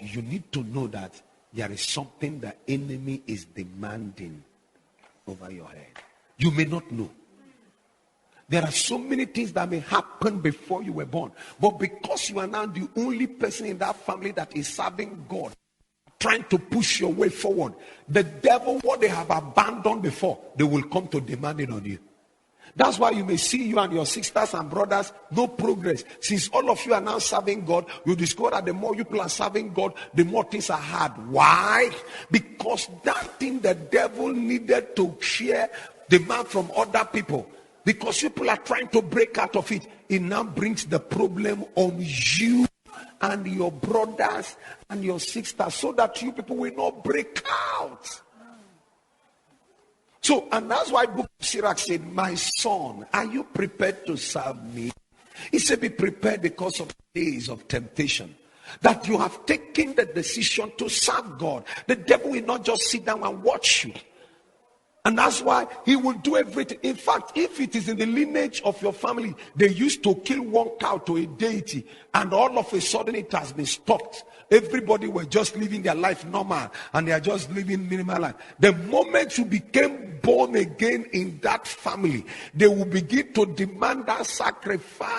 you need to know that there is something the enemy is demanding over your head. You may not know. There are so many things that may happen before you were born. But because you are now the only person in that family that is serving God, trying to push your way forward, the devil, what they have abandoned before, they will come to demand it on you. That's why you may see you and your sisters and brothers, no progress. Since all of you are now serving God, you discover that the more you people are serving God, the more things are hard. Why? Because that thing the devil needed to share demand from other people, because people are trying to break out of it, it now brings the problem on you and your brothers and your sisters, so that you people will not break out. So, and that's why book of Sirach said, my son, are you prepared to serve me? He said, be prepared because of days of temptation. That you have taken the decision to serve God. The devil will not just sit down and watch you. And that's why he will do everything. In fact, if it is in the lineage of your family, they used to kill one cow to a deity, and all of a sudden it has been stopped. Everybody were just living their life normal, and they are just living minimal life. The moment you became born again in that family, they will begin to demand that sacrifice.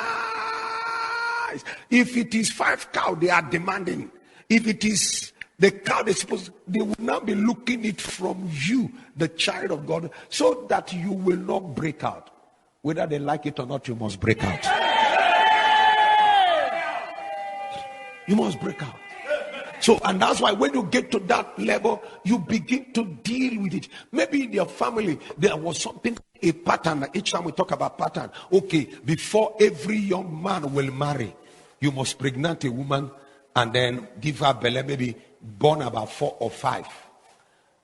If it is 5 cows, they are demanding. If it is the cow, they will now be looking it from you, the child of God, so that you will not break out. Whether they like it or not, you must break out. You must break out. So, and that's why when you get to that level, you begin to deal with it. Maybe in your family, there was something, a pattern. Each time we talk about pattern, okay, before every young man will marry, you must pregnant a woman and then give her belly, maybe born about 4 or 5.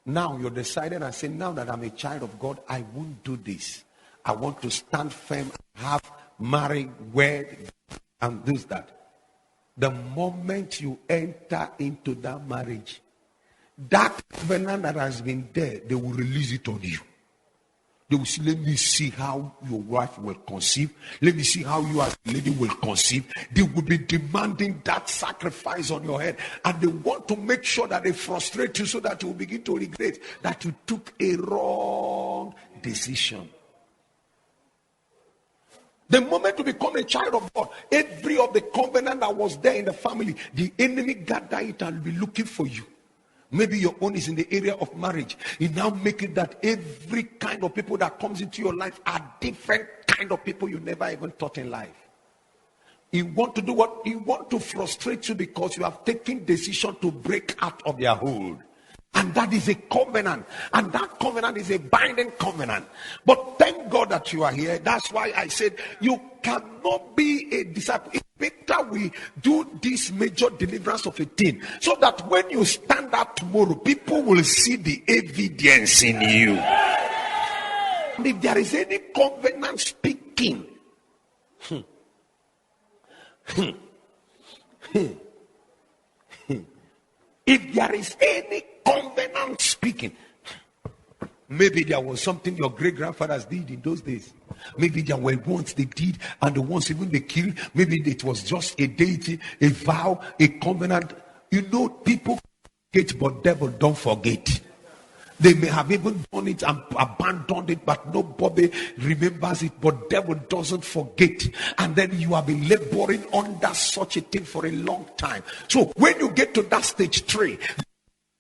Now you're decided and say, now that I'm a child of God, I won't do this. I want to stand firm, have married, wed, and do that. The moment you enter into that marriage, that covenant that has been there, they will release it on you. They will say, let me see how your wife will conceive. Let me see how you as a lady will conceive. They will be demanding that sacrifice on your head. And they want to make sure that they frustrate you so that you will begin to regret that you took a wrong decision. The moment you become a child of God, every of the covenant that was there in the family, the enemy gather it and will be looking for you. Maybe your own is in the area of marriage. You now make it that every kind of people that comes into your life are different kind of people you never even thought in life. You want to do what? You want to frustrate you because you have taken decision to break out of their hold. And that is a covenant. And that covenant is a binding covenant. But thank God that you are here. That's why I said you cannot be a disciple. It's better we do this major deliverance of a thing, so that when you stand up tomorrow, people will see the evidence in you. And if there is any covenant speaking, if there is any covenant speaking, maybe there was something your great grandfathers did in those days. Maybe there were ones they did, and the ones even they killed. Maybe it was just a deity, a vow, a covenant. You know, people forget, but devil don't forget. They may have even done it and abandoned it, but nobody remembers it. But devil doesn't forget. And then you have been laboring under such a thing for a long time. So when you get to that stage 3,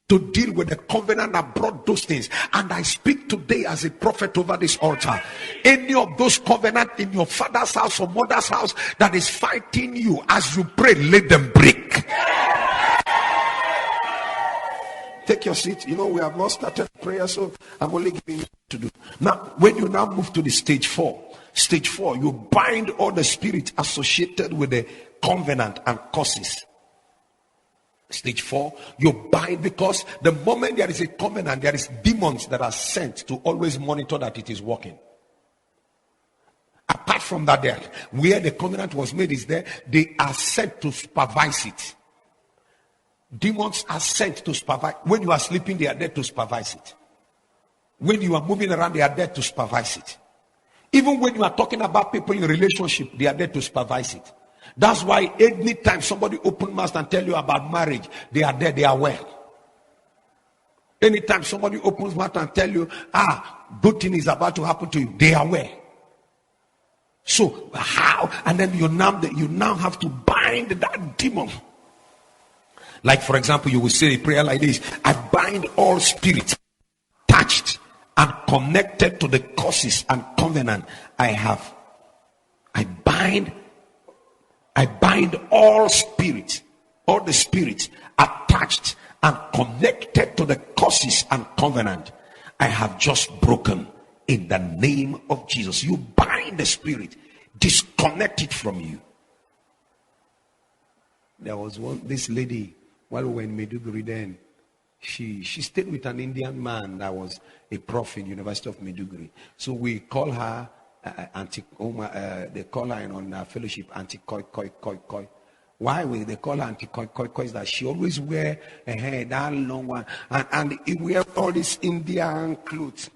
to deal with the covenant that brought those things, and I speak today as a prophet over this altar, any of those covenants in your father's house or mother's house that is fighting you, as you pray, let them break. Take your seat. You know, we have not started prayer, so I'm only giving you to do. Now, when you now move to the stage 4, you bind all the spirits associated with the covenant and curses. Stage 4, you bind, because the moment there is a covenant, there is demons that are sent to always monitor that it is working. Apart from that, there where the covenant was made is there, they are sent to supervise it. Demons are sent to supervise. When you are sleeping, they are there to supervise it. When you are moving around, they are there to supervise it. Even when you are talking about people in relationship, they are there to supervise it. That's why anytime somebody open mouth and tell you about marriage, they are there, they are aware. Anytime somebody opens mouth and tell you, good thing is about to happen to you, they are aware. So how? And then you now have to bind that demon. Like for example, you will say a prayer like this: I bind all spirits attached and connected to the curses and covenant I have. I bind all spirits, all the spirits attached and connected to the curses and covenant I have just broken in the name of Jesus. You bind the spirit, disconnect it from you. There was this lady while we were in Maiduguri then. She stayed with an Indian man that was a prof in University of Maiduguri. So we call her they call her on fellowship anti-koi koi koi koi. Why they call her anti-koi koi koi is that she always wear a hair that long one and he wear all these Indian clothes.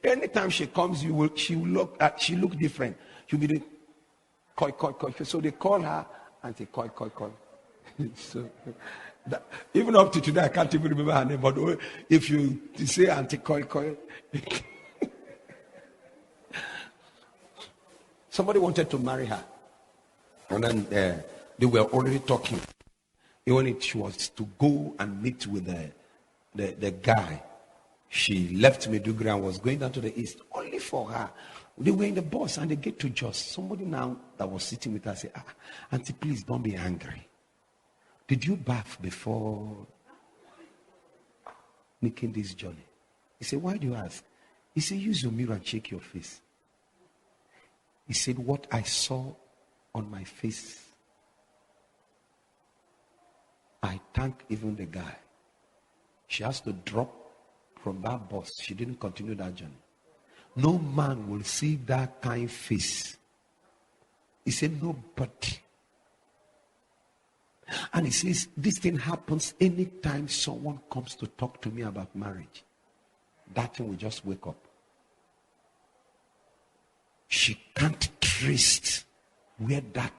Anytime she comes, she look different. She'll be doing koi koi koi. So they call her anti-koi koi koi. So even up to today, I can't even remember her name. But if you say anti-koi koi, somebody wanted to marry her, and then they were already talking. Even she was to go and meet with the guy. She left Maiduguri and was going down to the east only for her. They were in the bus and they get to Jos. Somebody now that was sitting with her said, Auntie, please don't be angry. Did you bath before making this journey? He said, why do you ask? He said, use your mirror and check your face. He said, what I saw on my face, I thank even the guy. She has to drop from that bus. She didn't continue that journey. No man will see that kind of face. He said, nobody. And he says, this thing happens anytime someone comes to talk to me about marriage. That thing will just wake up. She can't trace where that